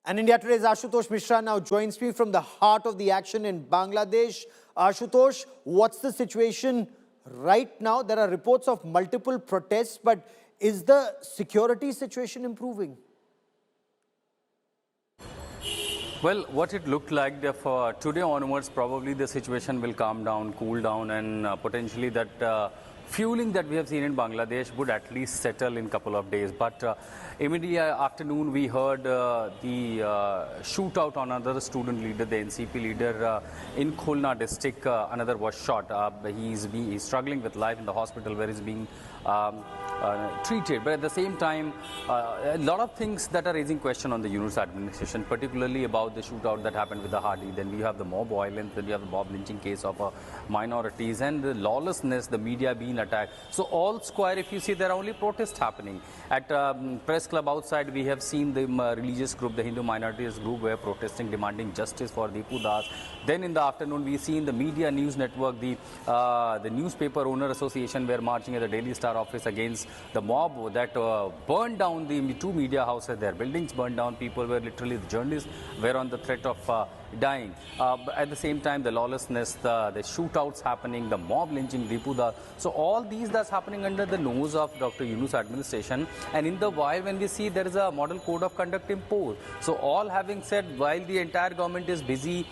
And India Today's Ashutosh Mishra now joins me from the heart of the action in Bangladesh. Ashutosh, what's the situation right now? There are reports of multiple protests, but is the security situation improving? Well, what it looked like for today onwards, probably the situation will calm down, cool down, and potentially that fueling that we have seen in Bangladesh would at least settle in a couple of days. But immediately afternoon, we heard the shootout on another student leader, the NCP leader in Khulna district. Another was shot. He's struggling with life in the hospital where he's being treated. But at the same time, a lot of things that are raising question on the Yunus administration, particularly about the shootout that happened with the Hardy. Then we have the mob violence, then we have the mob lynching case of minorities and the lawlessness, the media being attacked. So all square, if you see, there are only protests happening. At press club outside, we have seen the religious group, the Hindu minorities group, were protesting, demanding justice for Dipu. Then in the afternoon, we see in the media news network, the newspaper owner association were marching at the Daily Star office against the mob that burned down the two media houses. Their buildings burned down. People were literally, the journalists were on the threat of dying. At the same time, the lawlessness, the shootouts happening, the mob lynching, Dipu. So all these that's happening under the nose of Dr. Yunus administration. And in the while, when we see there is a model code of conduct imposed. So all having said, while the entire government is busy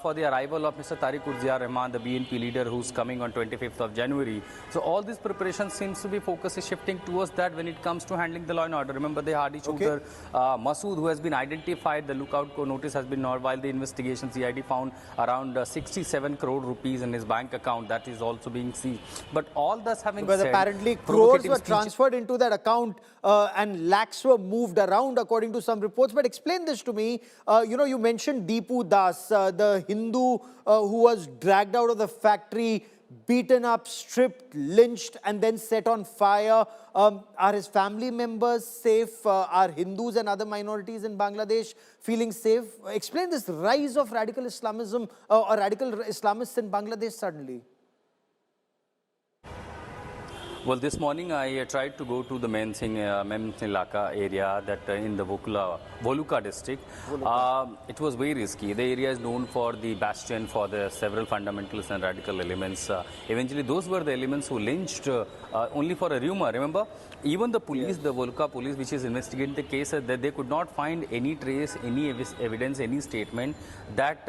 for the arrival of Mr. Tarique Rahman, the BNP leader who's coming on 25th of January. So all this preparation seems to be focus is shifting towards that when it comes to handling the law and order. Remember the Hardy shooter, Masood, who has been identified, the lookout notice has been while the investigation, CID found around 67 crore rupees in his bank account. That is also being seized. But all this having because said, apparently crores were transferred into that account and lakhs were moved around according to some reports. But explain this to me. You mentioned Dipu Das, the Hindu who was dragged out of the factory, beaten up, stripped, lynched, and then set on fire. Are his family members safe? Are Hindus and other minorities in Bangladesh feeling safe? Explain this rise of radical Islamism or radical Islamists in Bangladesh suddenly. Well, this morning I tried to go to the Memnilaka area that in the Voluka district. It was very risky. The area is known for the bastion for the several fundamentalist and radical elements. Eventually, those were the elements who lynched only for a rumor. Remember, even the police, the Voluka police, which is investigating the case, that they could not find any trace, any evidence, any statement that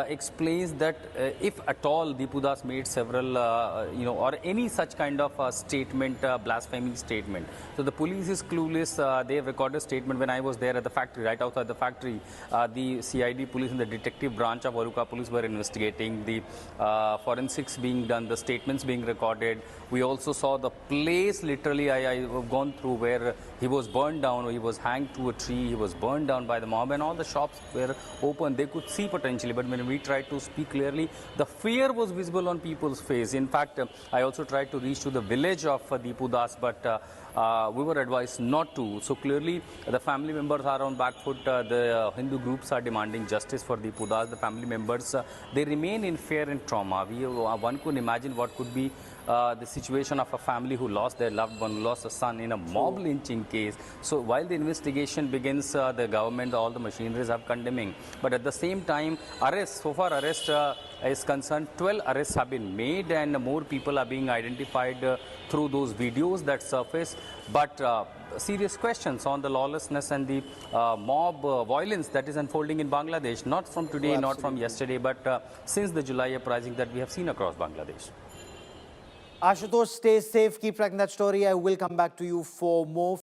explains that if at all Dipu Das made several, or any such kind of statement, blasphemy statement. So the police is clueless. They have recorded a statement when I was there at the factory, right outside the factory. The CID police and the detective branch of Voluka police were investigating, the forensics being done, the statements being recorded. We also saw the place, literally, I have gone through where he was burned down, or he was hanged to a tree, he was burned down by the mob, and all the shops were open. They could see potentially, but when we tried to speak clearly, the fear was visible on people's face. In fact, I also tried to reach to the village of Dipu Das, but we were advised not to. So clearly, the family members are on back foot. The Hindu groups are demanding justice for Dipu Das. The family members, they remain in fear and trauma. One could imagine what could be the situation of a family who lost their loved one, who lost a son in a mob lynching case. So while the investigation begins, the government, all the machineries are condemning. But at the same time, so far arrest is concerned, 12 arrests have been made and more people are being identified through those videos that surface. But serious questions on the lawlessness and the mob violence that is unfolding in Bangladesh, not from today, not from yesterday, but since the July uprising that we have seen across Bangladesh. Ashutosh, stay safe, keep tracking that story. I will come back to you for more.